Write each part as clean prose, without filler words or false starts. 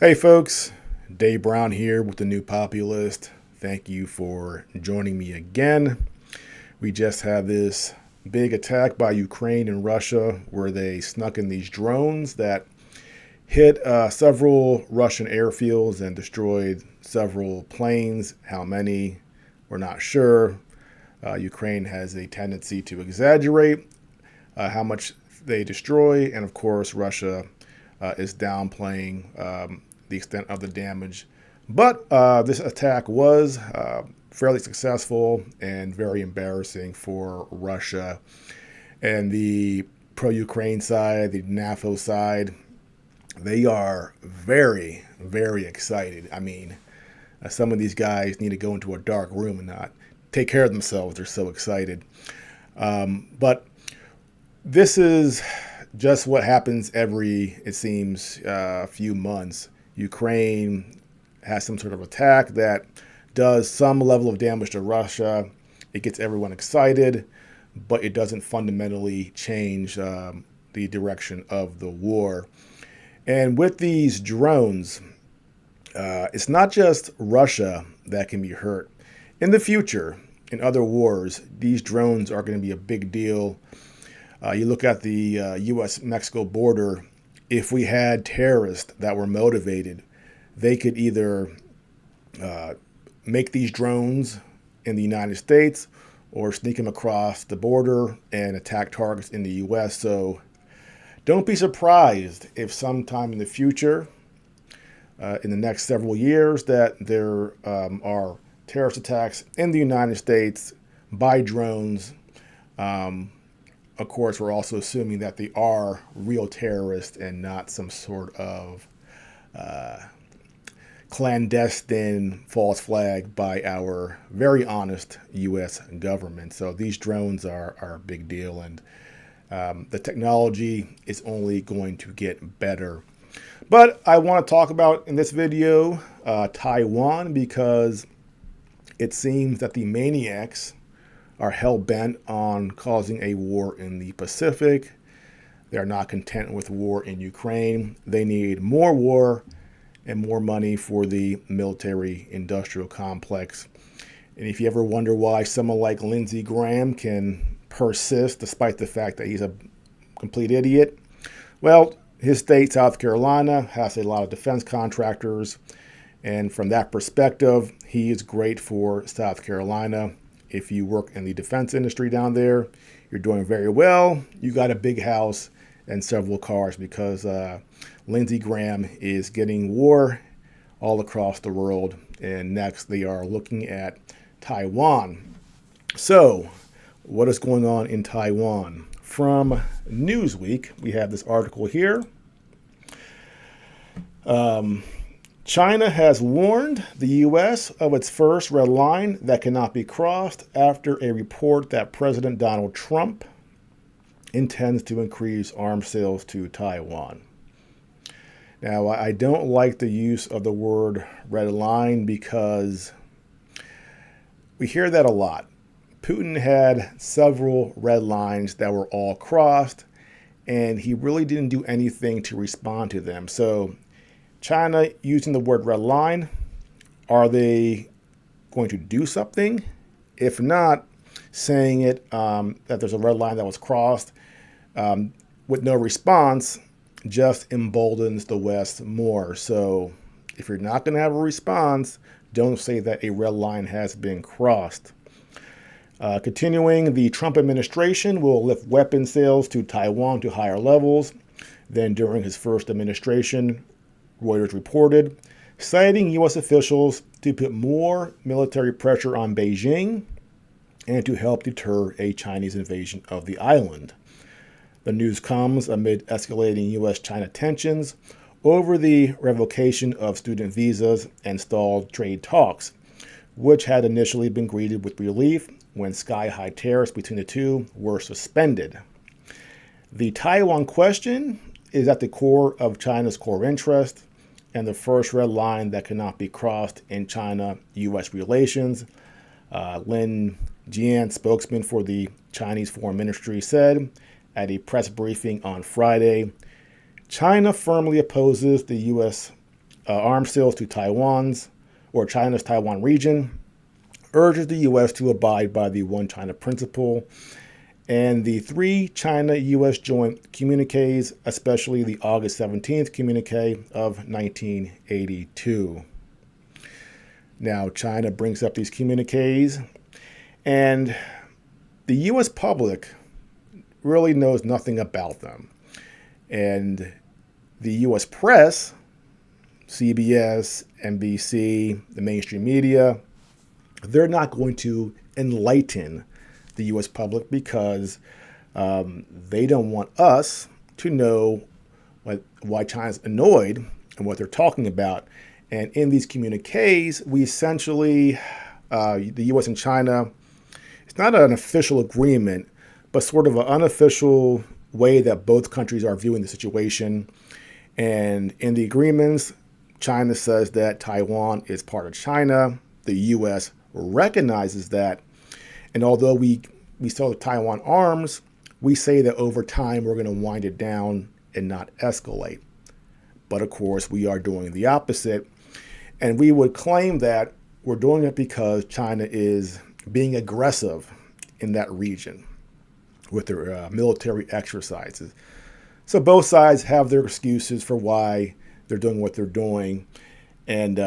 Hey folks, Dave Brown here with the New Populist. Thank you for joining me again. We just had this big attack by Ukraine and Russia where they snuck in these drones that hit several Russian airfields and destroyed several planes. How many, we're not sure. Ukraine has a tendency to exaggerate how much they destroy, and of course, Russia is downplaying the extent of the damage. But this attack was fairly successful and very embarrassing for Russia. And the pro-Ukraine side, the NAFO side, they are very, very excited. I mean, some of these guys need to go into a dark room and not take care of themselves. They're so excited. But this is just what happens every, it seems, few months. Ukraine has some sort of attack that does some level of damage to Russia. It gets everyone excited, but it doesn't fundamentally change the direction of the war. And with these drones, it's not just Russia that can be hurt. In the future, in other wars, these drones are going to be a big deal. You look at the U.S.-Mexico border, if we had terrorists that were motivated, they could either make these drones in the United States or sneak them across the border and attack targets in the U.S. So don't be surprised if sometime in the future, in the next several years, that there are terrorist attacks in the United States by drones. Of course, we're also assuming that they are real terrorists and not some sort of clandestine false flag by our very honest U.S. government. So these drones are a big deal, and the technology is only going to get better. But I want to talk about in this video Taiwan, because it seems that the maniacs are hell-bent on causing a war in the Pacific. They're not content with war in Ukraine. They need more war and more money for the military-industrial complex. And if you ever wonder why someone like Lindsey Graham can persist despite the fact that he's a complete idiot, well, his state, South Carolina, has a lot of defense contractors. And from that perspective, he is great for South Carolina. If you work in the defense industry down there, you're doing very well. You got a big house and several cars, because Lindsey Graham is getting war all across the world. And next, they are looking at Taiwan. So, what is going on in Taiwan? From Newsweek, we have this article here. China has warned the U.S. of its first red line that cannot be crossed after a report that President Donald Trump intends to increase arms sales to Taiwan. Now, I don't like the use of the word red line because we hear that a lot. Putin had several red lines that were all crossed, and he really didn't do anything to respond to them. So China using the word red line, are they going to do something? If not, saying it that there's a red line that was crossed with no response just emboldens the West more. So if you're not going to have a response, don't say that a red line has been crossed. Continuing, the Trump administration will lift weapon sales to Taiwan to higher levels than during his first administration, Reuters reported, citing U.S. officials to put more military pressure on Beijing and to help deter a Chinese invasion of the island. The news comes amid escalating U.S.-China tensions over the revocation of student visas and stalled trade talks, which had initially been greeted with relief when sky-high tariffs between the two were suspended. The Taiwan question is at the core of China's core interest and the first red line that cannot be crossed in China-U.S. relations. Lin Jian, spokesman for the Chinese Foreign Ministry, said at a press briefing on Friday, China firmly opposes the U.S. arms sales to China's Taiwan region, urges the U.S. to abide by the One China principle and the 3 China-U.S. joint communiques, especially the August 17th communique of 1982. Now, China brings up these communiques, and the U.S. public really knows nothing about them. And the U.S. press, CBS, NBC, the mainstream media, they're not going to enlighten the U.S. public because they don't want us to know why China's annoyed and what they're talking about. And in these communiques, we essentially, the U.S. and China, it's not an official agreement, but sort of an unofficial way that both countries are viewing the situation. And in the agreements, China says that Taiwan is part of China. The U.S. recognizes that. And although we sell the Taiwan arms, we say that over time we're going to wind it down and not escalate. But of course, we are doing the opposite. And we would claim that we're doing it because China is being aggressive in that region with their military exercises. So both sides have their excuses for why they're doing what they're doing. And,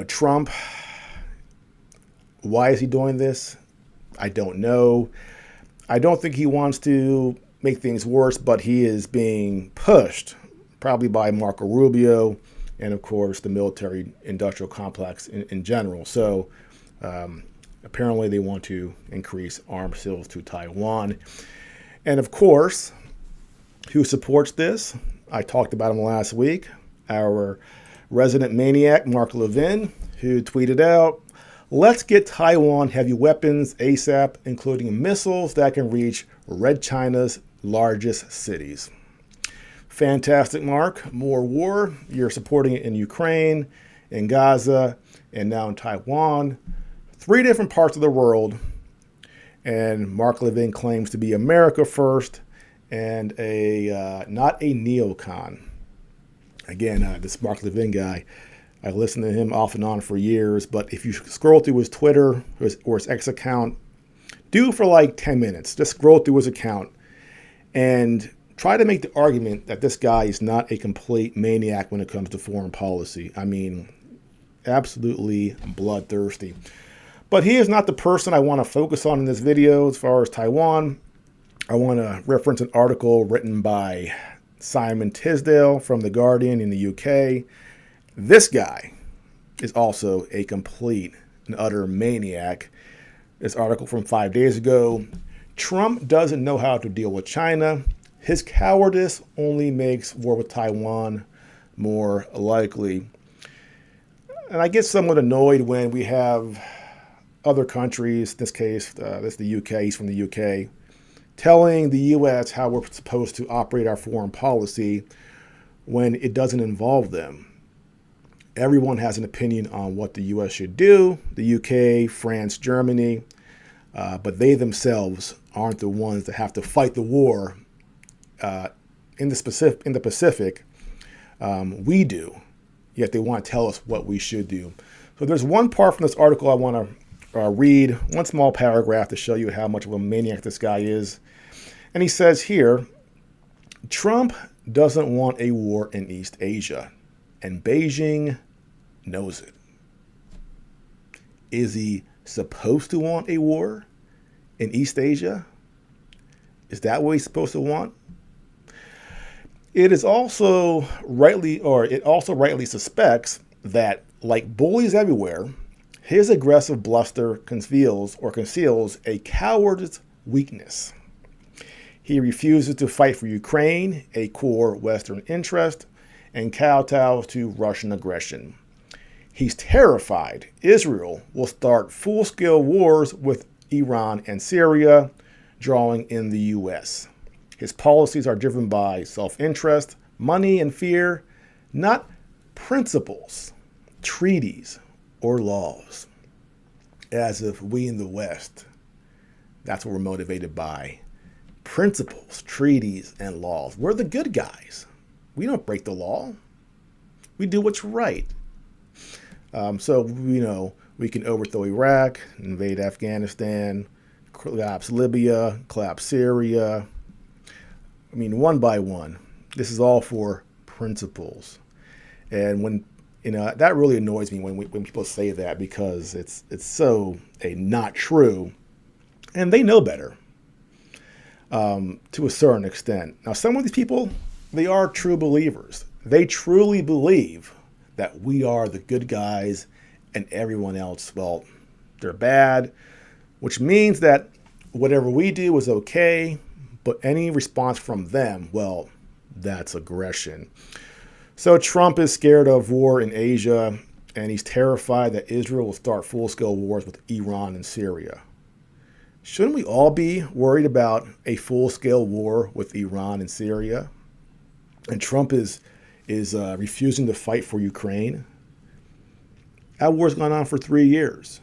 Trump, why is he doing this? I don't know. I don't think he wants to make things worse, but he is being pushed probably by Marco Rubio and, of course, the military industrial complex in general. So apparently they want to increase arms sales to Taiwan. And, of course, who supports this? I talked about him last week. Our resident maniac, Mark Levin, who tweeted out, "Let's get Taiwan heavy weapons ASAP, including missiles that can reach Red China's largest cities." Fantastic, Mark. More war. You're supporting it in Ukraine, in Gaza, and now in Taiwan. 3 different parts of the world. And Mark Levin claims to be America first and not a neocon. Again, this Mark Levin guy, I listened to him off and on for years, but if you scroll through his Twitter or his X account, do for like 10 minutes. Just scroll through his account and try to make the argument that this guy is not a complete maniac when it comes to foreign policy. I mean, absolutely bloodthirsty. But he is not the person I want to focus on in this video as far as Taiwan. I want to reference an article written by Simon Tisdale from The Guardian in the UK. This guy is also a complete and utter maniac. This article from 5 days ago. Trump doesn't know how to deal with China. His cowardice only makes war with Taiwan more likely. And I get somewhat annoyed when we have other countries, in this case, that's the UK, he's from the UK, telling the U.S. how we're supposed to operate our foreign policy when it doesn't involve them. Everyone has an opinion on what the U.S. should do, the UK, France, Germany, but they themselves aren't the ones that have to fight the war in the Pacific. We do, yet they want to tell us what we should do. So there's one part from this article I want to read, one small paragraph to show you how much of a maniac this guy is. And he says here, Trump doesn't want a war in East Asia, and Beijing knows it. Is he supposed to want a war in East Asia? Is that what he's supposed to want? It also rightly suspects that, like bullies everywhere, his aggressive bluster conceals a coward's weakness. He refuses to fight for Ukraine, a core Western interest, and kowtows to Russian aggression. He's terrified Israel will start full-scale wars with Iran and Syria, drawing in the U.S. His policies are driven by self-interest, money, and fear, not principles, treaties, or laws. As if we in the West, that's what we're motivated by. Principles, treaties, and laws. We're the good guys. We don't break the law. We do what's right. So, we can overthrow Iraq, invade Afghanistan, collapse Libya, collapse Syria. I mean, one by one. This is all for principles. And when that really annoys me when people say that, because it's so not true, and they know better to a certain extent. Now, some of these people, they are true believers. They truly believe that we are the good guys and everyone else, well, they're bad, which means that whatever we do is okay, but any response from them, well, that's aggression. So Trump is scared of war in Asia, and he's terrified that Israel will start full-scale wars with Iran and Syria. Shouldn't we all be worried about a full-scale war with Iran and Syria? And Trump is refusing to fight for Ukraine. That war's gone on for 3 years.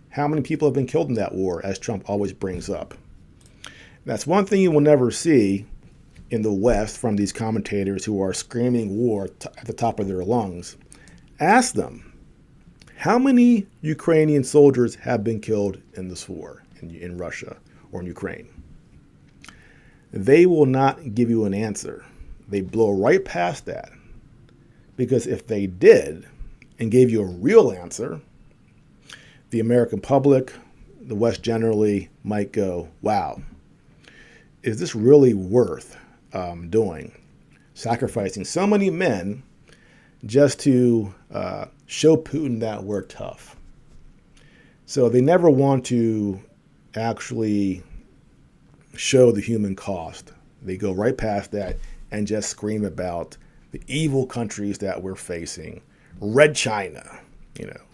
How many people have been killed in that war, as Trump always brings up? That's one thing you will never see in the West from these commentators who are screaming war at the top of their lungs. Ask them, how many Ukrainian soldiers have been killed in this war in Russia or in Ukraine? They will not give you an answer. They blow right past that. Because if they did and gave you a real answer, the American public, the West generally, might go, wow, is this really worth doing? Sacrificing so many men just to show Putin that we're tough. So they never want to actually show the human cost. They go right past that and just scream about the evil countries that we're facing. Red China,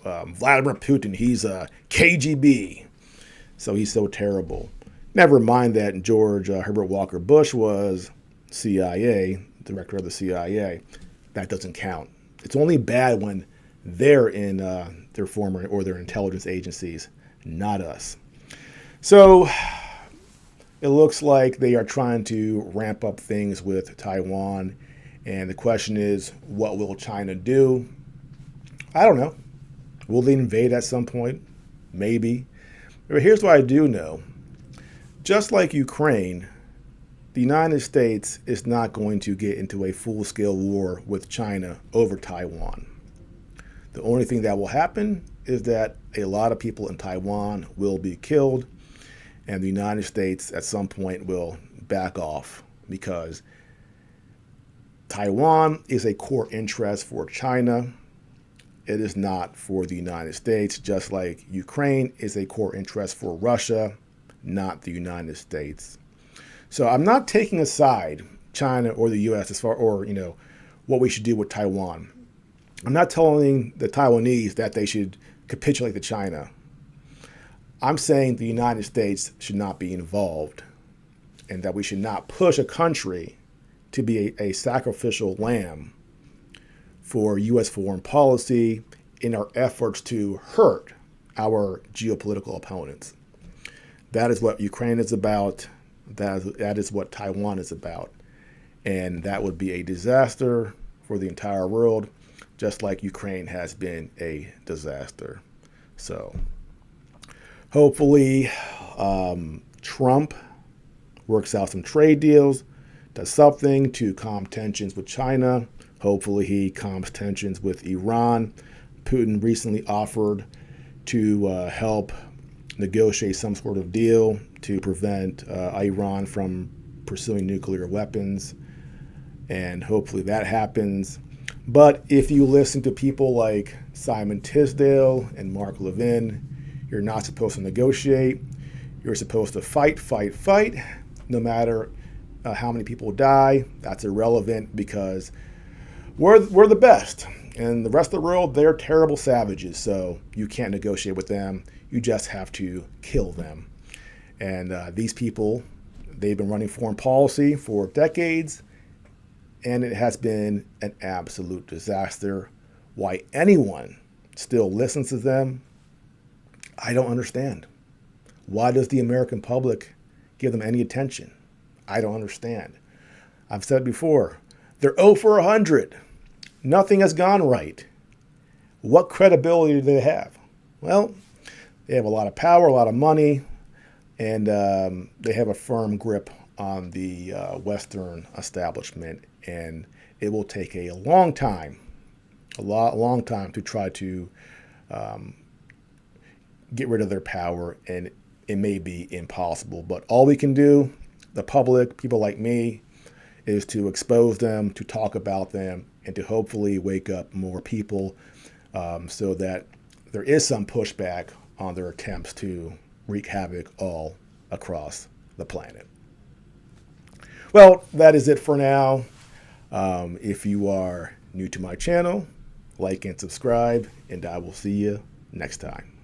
Vladimir Putin, he's a KGB, so he's so terrible. Never mind that George Herbert Walker Bush was CIA, director of the CIA. That doesn't count. It's only bad when they're in their former or their intelligence agencies, not us. So it looks like they are trying to ramp up things with Taiwan. And the question is, what will China do? I don't know. Will they invade at some point? Maybe. But here's what I do know. Just like Ukraine, the United States is not going to get into a full-scale war with China over Taiwan. The only thing that will happen is that a lot of people in Taiwan will be killed, and the United States at some point will back off, because Taiwan is a core interest for China. It is not for the United States, just like Ukraine is a core interest for Russia, not the United States. So I'm not taking aside China or the U.S. as far, or what we should do with Taiwan. I'm not telling the Taiwanese that they should capitulate to China. I'm saying the United States should not be involved, and that we should not push a country to be a sacrificial lamb for U.S. foreign policy in our efforts to hurt our geopolitical opponents. That is what Ukraine is about. That is what Taiwan is about. And that would be a disaster for the entire world, just like Ukraine has been a disaster. So hopefully Trump works out some trade deals, does something to calm tensions with China. Hopefully he calms tensions with Iran. Putin recently offered to help negotiate some sort of deal to prevent Iran from pursuing nuclear weapons. And hopefully that happens. But if you listen to people like Simon Tisdale and Mark Levin, you're not supposed to negotiate. You're supposed to fight, no matter how many people die. That's irrelevant, because we're the best. And the rest of the world, they're terrible savages. So you can't negotiate with them. You just have to kill them. And these people, they've been running foreign policy for decades, and it has been an absolute disaster. Why anyone still listens to them, I don't understand. Why does the American public give them any attention? I don't understand. I've said before, they're 0 for 100. nothing has gone right, what credibility do they have? Well, they have a lot of power, a lot of money, and they have a firm grip on the Western establishment. And it will take a long time, long time to try to get rid of their power. And it may be impossible. But all we can do, the public, people like me, is to expose them, to talk about them, and to hopefully wake up more people so that there is some pushback on their attempts to wreak havoc all across the planet. Well, that is it for now. If you are new to my channel, like and subscribe, and I will see you next time.